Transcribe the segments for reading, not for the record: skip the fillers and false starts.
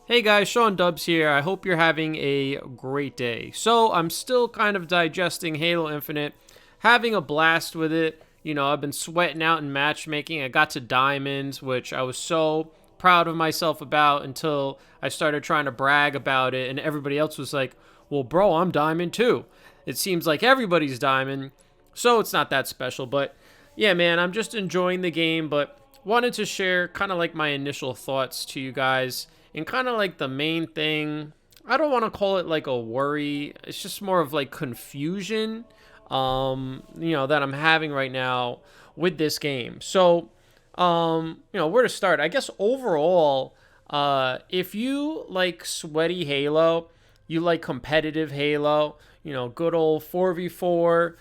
Hey guys, Sean Dubs here. I hope you're having a great day. So, I'm still kind of digesting Halo Infinite, having a blast with it. I've been sweating out in matchmaking. I got to Diamonds, which I was so proud of myself about until I started trying to brag about it, and everybody else was like, well, bro, I'm Diamond too. It seems like everybody's Diamond, so it's not that special. But yeah, man, I'm just enjoying the game, but wanted to share kind of like my initial thoughts to you guys and kind of like the main thing. I don't want to call it like a worry. It's just more of like confusion, that I'm having right now with this game. So, where to start? I guess overall, if you like sweaty Halo, you like competitive Halo, good old 4v4,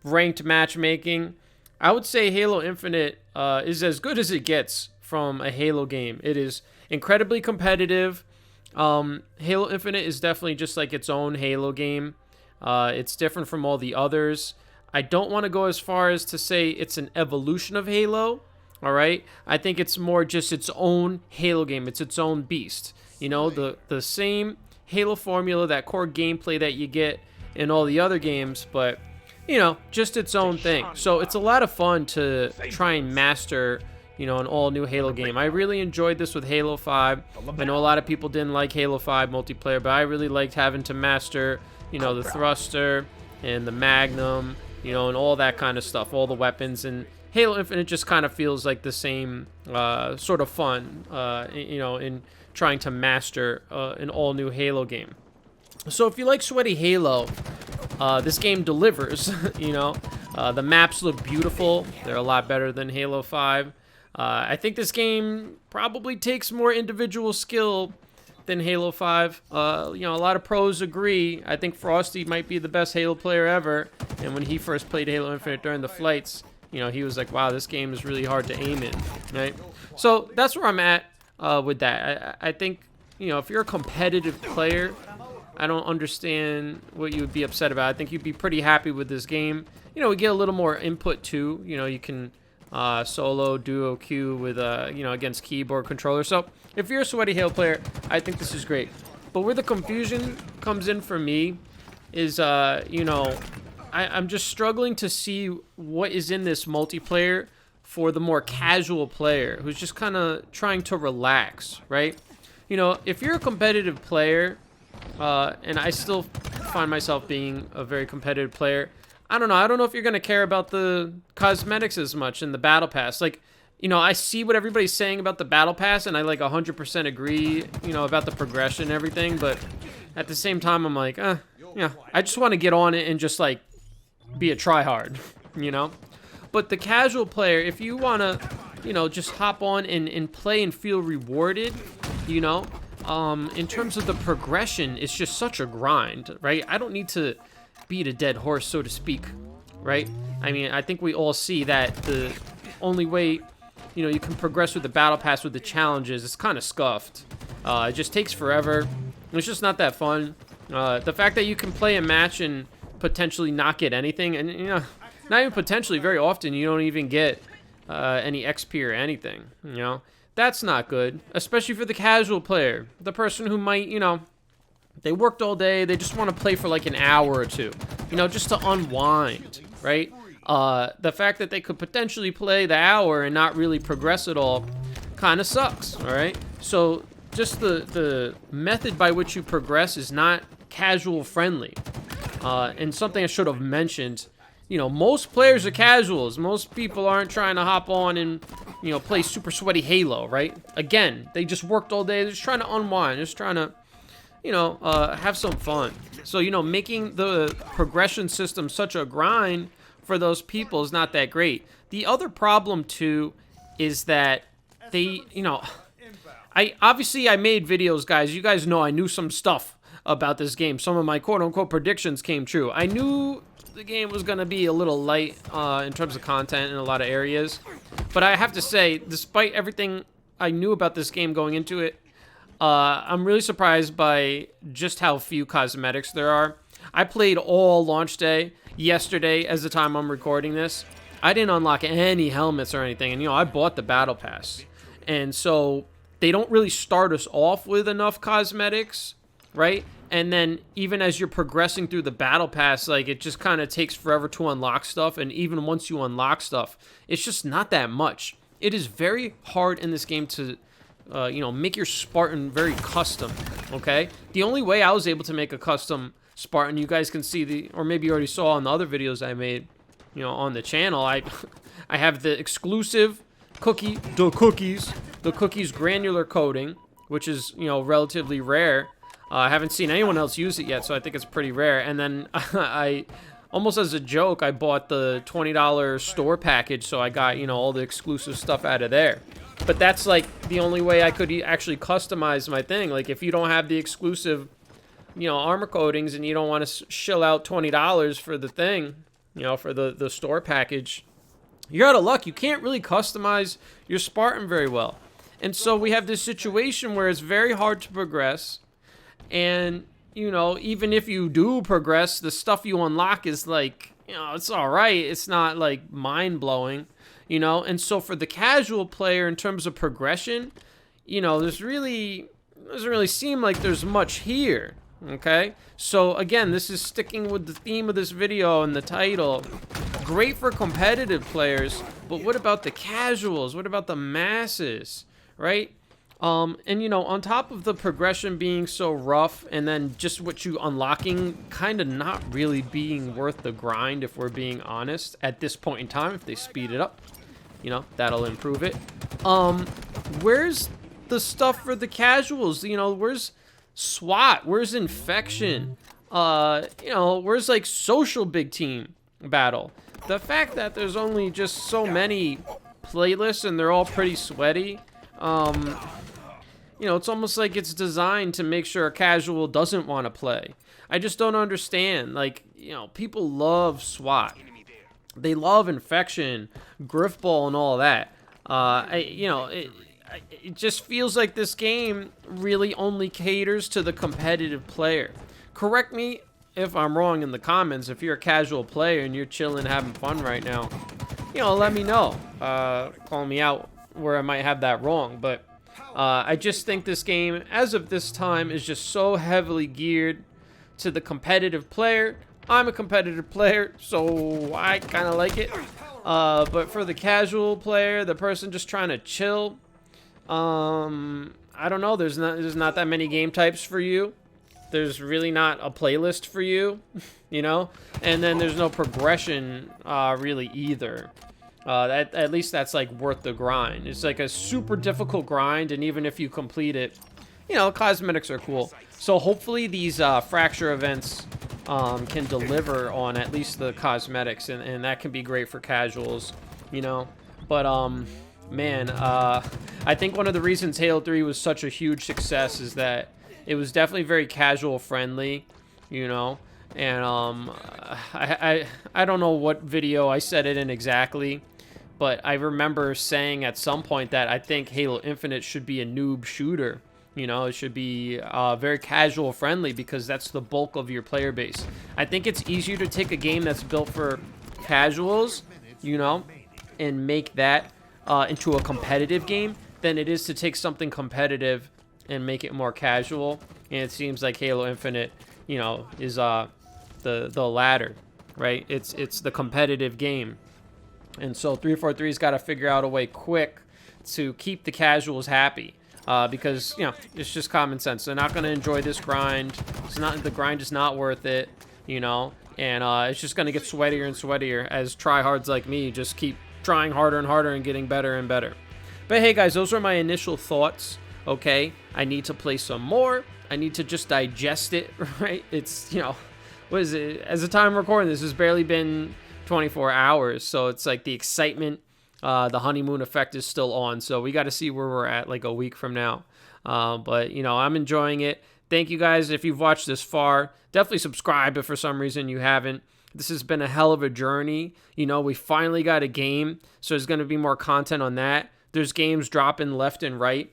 ranked matchmaking, I would say Halo Infinite is as good as it gets from a Halo game. It is incredibly competitive. Halo Infinite is definitely just like its own Halo game. It's different from all the others. I don't want to go as far as to say it's an evolution of Halo. All right, I think it's more just its own Halo game. It's its own beast. The same Halo formula, that core gameplay that you get in all the other games, but just its own thing. So it's a lot of fun to try and master, an all-new Halo game. I really enjoyed this with Halo 5. I know a lot of people didn't like Halo 5 multiplayer, but I really liked having to master, the thruster and the Magnum, and all that kind of stuff, all the weapons. And Halo Infinite just kind of feels like the same sort of fun, in trying to master an all-new Halo game. So if you like sweaty Halo, this game delivers. The maps look beautiful. They're a lot better than Halo 5. I think this game probably takes more individual skill than Halo 5. A lot of pros agree. I think Frosty might be the best Halo player ever. And when he first played Halo Infinite during the flights, he was like, wow, this game is really hard to aim in, right? So that's where I'm at with that. I think, if you're a competitive player, I don't understand what you would be upset about. I think you'd be pretty happy with this game. We get a little more input too. You can solo, duo, queue with, against keyboard controller. So if you're a sweaty Halo player, I think this is great. But where the confusion comes in for me is, I'm just struggling to see what is in this multiplayer for the more casual player who's just kind of trying to relax, right? If you're a competitive player, and I still find myself being a very competitive player, I don't know if you're going to care about the cosmetics as much in the Battle Pass. Like, I see what everybody's saying about the Battle Pass, and I like 100% agree, about the progression and everything, but at the same time, I'm like, I just want to get on it and just like be a tryhard, But the casual player, if you want to, just hop on and play and feel rewarded, in terms of the progression, it's just such a grind, right? I don't need to beat a dead horse, so to speak, right? I mean, I think we all see that the only way, you can progress with the Battle Pass with the challenges is kind of scuffed. It just takes forever. It's just not that fun. The fact that you can play a match and potentially not get anything, and, not even potentially, very often you don't even get any XP or anything, That's not good, especially for the casual player. The person who might, they worked all day, they just want to play for like an hour or two, just to unwind, right? The fact that they could potentially play the hour and not really progress at all kind of sucks, all right? So just the method by which you progress is not casual friendly. And something I should have mentioned, most players are casuals. Most people aren't trying to hop on and play super sweaty Halo, right? Again, they just worked all day. They're just trying to unwind. They're just trying to, have some fun. So, making the progression system such a grind for those people is not that great. The other problem, too, is that they, I made videos, guys. You guys know I knew some stuff about this game. Some of my quote-unquote predictions came true. I knew the game was going to be a little light in terms of content in a lot of areas. But I have to say, despite everything I knew about this game going into it, I'm really surprised by just how few cosmetics there are. I played all launch day yesterday as the time I'm recording this. I didn't unlock any helmets or anything, and I bought the Battle Pass. And so they don't really start us off with enough cosmetics, right? And then even as you're progressing through the battle pass, like, it just kind of takes forever to unlock stuff. And even once you unlock stuff, it's just not that much. It is very hard in this game to, make your Spartan very custom, okay? The only way I was able to make a custom Spartan, you guys can see or maybe you already saw on the other videos I made, on the channel, I have the exclusive the cookies granular coating, which is, relatively rare. I haven't seen anyone else use it yet, so I think it's pretty rare. And then I, almost as a joke, I bought the $20 store package, so I got, all the exclusive stuff out of there. But that's, like, the only way I could actually customize my thing. Like, if you don't have the exclusive, armor coatings and you don't want to shill out $20 for the thing, for the store package, you're out of luck. You can't really customize your Spartan very well. And so we have this situation where it's very hard to progress. And, even if you do progress, the stuff you unlock is like, it's all right. It's not like mind-blowing, And so for the casual player in terms of progression, doesn't really seem like there's much here, okay? So again, this is sticking with the theme of this video and the title. Great for competitive players, but what about the casuals? What about the masses, right? And on top of the progression being so rough, and then just what you unlocking kind of not really being worth the grind, if we're being honest, at this point in time. If they speed it up, that'll improve it. Where's the stuff for the casuals? Where's SWAT? Where's Infection? Where's, like, social big team battle? The fact that there's only just so many playlists and they're all pretty sweaty, it's almost like it's designed to make sure a casual doesn't want to play. I just don't understand. Like, people love SWAT. They love Infection, Griffball, and all that. It just feels like this game really only caters to the competitive player. Correct me if I'm wrong in the comments. If you're a casual player and you're chilling, having fun right now, let me know. Call me out where I might have that wrong. But I just think this game, as of this time, is just so heavily geared to the competitive player. I'm a competitive player, so I kind of like it. But for the casual player, the person just trying to chill, I don't know. There's not that many game types for you. There's really not a playlist for you, and then there's no progression really either. At least that's like worth the grind. It's like a super difficult grind, and even if you complete it, cosmetics are cool. So hopefully these fracture events can deliver on at least the cosmetics, and that can be great for casuals, But man, I think one of the reasons Halo 3 was such a huge success is that it was definitely very casual friendly, and I don't know what video I said it in exactly, but I remember saying at some point that I think Halo Infinite should be a noob shooter. It should be very casual friendly because that's the bulk of your player base. I think it's easier to take a game that's built for casuals, and make that into a competitive game than it is to take something competitive and make it more casual. And it seems like Halo Infinite, is the latter, right? It's the competitive game. And so 343's got to figure out a way quick to keep the casuals happy. Because, it's just common sense. They're not going to enjoy this grind. The grind is not worth it, and it's just going to get sweatier and sweatier as tryhards like me just keep trying harder and harder and getting better and better. But hey, guys, those are my initial thoughts, okay? I need to play some more. I need to just digest it, right? It's, what is it? As the time I'm recording this, has barely been 24 hours, so it's like the excitement, the honeymoon effect is still on, so we got to see where we're at like a week from now. But I'm enjoying it. Thank you guys if you've watched this far. Definitely subscribe if for some reason you haven't. This has been a hell of a journey. We finally got a game, so there's going to be more content on that. There's games dropping left and right,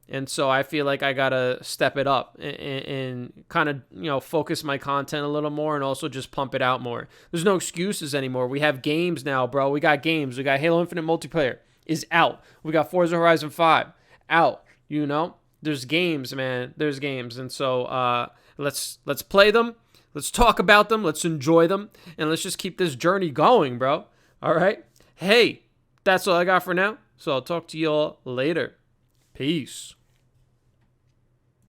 and so I feel like I got to step it up and kind of, focus my content a little more and also just pump it out more. There's no excuses anymore. We have games now, bro. We got games. We got Halo Infinite multiplayer is out. We got Forza Horizon 5 out. You know, there's games, man. There's games, and so let's play them. Let's talk about them. Let's enjoy them, and let's just keep this journey going, bro. All right. Hey, that's all I got for now. So I'll talk to y'all later. Peace.